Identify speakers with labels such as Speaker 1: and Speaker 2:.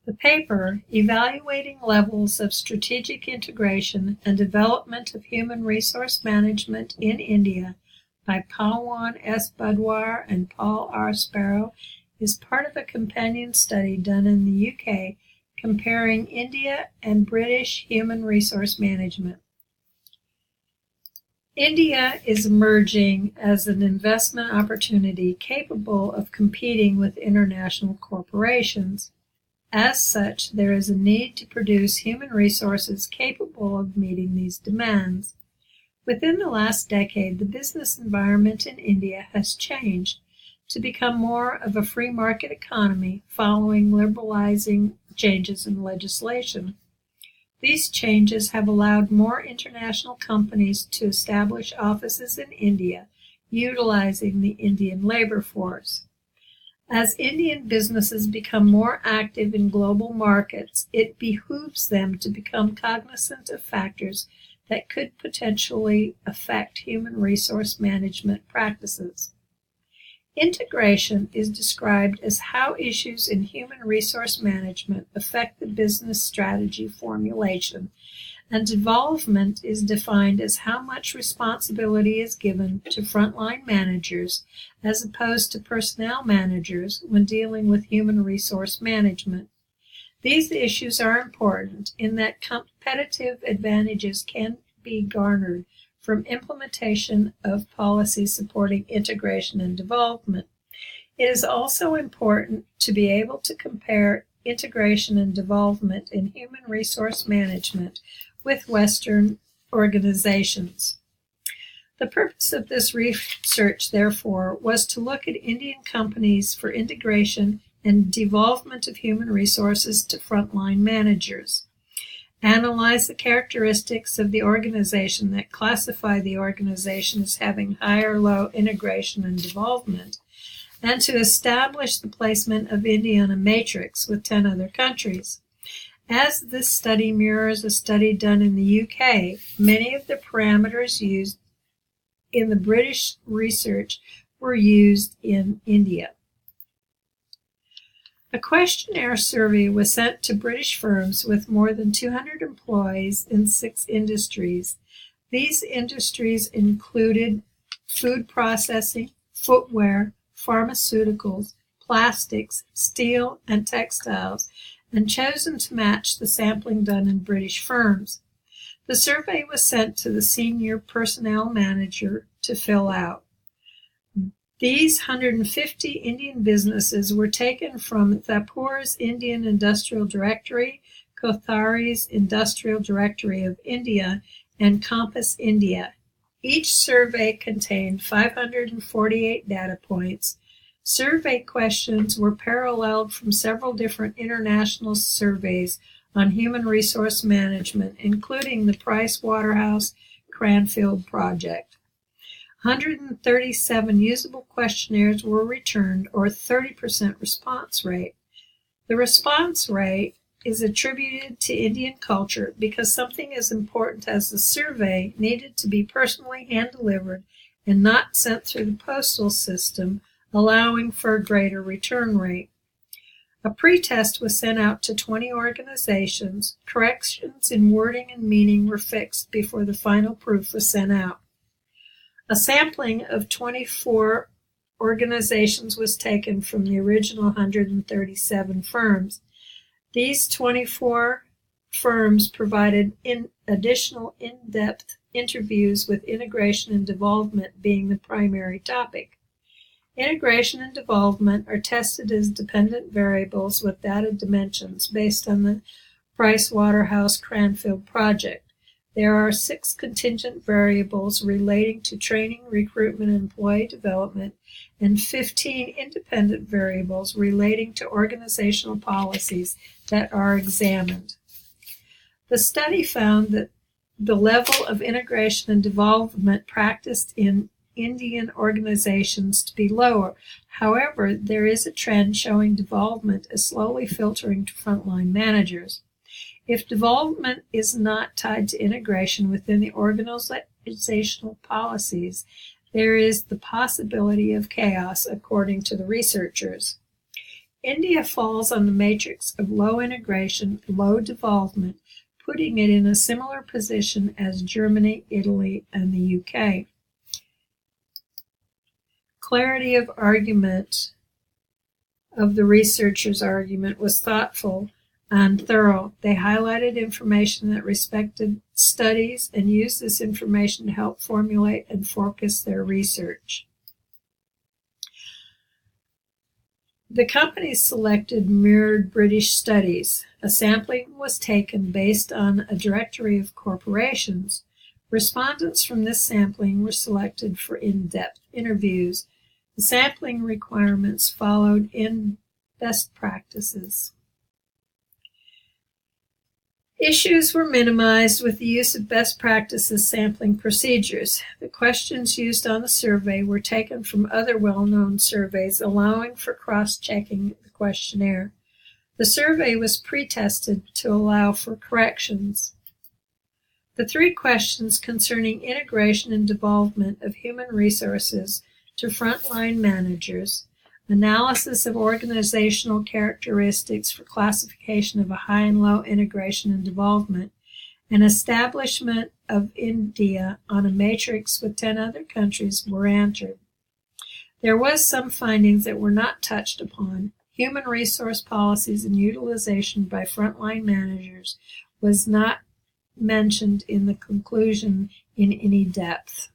Speaker 1: The paper, Evaluating Levels of Strategic Integration and Development of Human Resource Management in India, by Pawan S. Budwar and Paul R. Sparrow, is part of a companion study done in the UK comparing India and British human resource management. India is emerging as an investment opportunity capable of competing with international corporations. As such, there is a need to produce human resources capable of meeting these demands. Within the last decade, the business environment in India has changed to become more of a free market economy following liberalizing changes in legislation. These changes have allowed more international companies to establish offices in India, utilizing the Indian labor force. As Indian businesses become more active in global markets, it behooves them to become cognizant of factors that could potentially affect human resource management practices. Integration is described as how issues in human resource management affect the business strategy formulation, and devolvement is defined as how much responsibility is given to frontline managers as opposed to personnel managers when dealing with human resource management. These issues are important in that competitive advantages can be garnered from implementation of policies supporting integration and development. It is also important to be able to compare integration and development in human resource management with Western organizations. The purpose of this research, therefore, was to look at Indian companies for integration and devolvement of human resources to frontline managers, analyze the characteristics of the organization that classify the organization as having high or low integration and devolvement, and to establish the placement of India in a matrix with 10 other countries. As this study mirrors a study done in the UK, many of the parameters used in the British research were used in India. A questionnaire survey was sent to British firms with more than 200 employees in 6 industries. These industries included food processing, footwear, pharmaceuticals, plastics, steel, and textiles, and chosen to match the sampling done in British firms. The survey was sent to the senior personnel manager to fill out. These 150 Indian businesses were taken from Thapur's Indian Industrial Directory, Kothari's Industrial Directory of India, and Compass India. Each survey contained 548 data points. Survey questions were paralleled from several different international surveys on human resource management, including the Price Waterhouse Cranfield project. 137 usable questionnaires were returned, or 30% response rate. The response rate is attributed to Indian culture because something as important as the survey needed to be personally hand-delivered and not sent through the postal system, allowing for a greater return rate. A pretest was sent out to 20 organizations. Corrections in wording and meaning were fixed before the final proof was sent out. A sampling of 24 organizations was taken from the original 137 firms. These 24 firms provided additional in-depth interviews with integration and devolvement being the primary topic. Integration and devolvement are tested as dependent variables with data dimensions based on the Price Waterhouse Cranfield project. There are 6 contingent variables relating to training, recruitment, and employee development, and 15 independent variables relating to organizational policies that are examined. The study found that the level of integration and devolvement practiced in Indian organizations to be lower. However, there is a trend showing devolvement is slowly filtering to frontline managers. If devolvement is not tied to integration within the organizational policies, there is the possibility of chaos, according to the researchers. India falls on the matrix of low integration, low development, putting it in a similar position as Germany, Italy, and the UK. Clarity of argument of the researchers' argument was thoughtful and thorough. They highlighted information that respected studies and used this information to help formulate and focus their research. The companies selected mirrored British studies. A sampling was taken based on a directory of corporations. Respondents from this sampling were selected for in-depth interviews. The sampling requirements followed in best practices. Issues were minimized with the use of best practices sampling procedures. The questions used on the survey were taken from other well-known surveys, allowing for cross-checking the questionnaire. The survey was pre-tested to allow for corrections. The 3 questions concerning integration and development of human resources to frontline managers, analysis of organizational characteristics for classification of a high and low integration and development, and establishment of India on a matrix with 10 other countries were answered. There was some findings that were not touched upon. Human resource policies and utilization by frontline managers was not mentioned in the conclusion in any depth.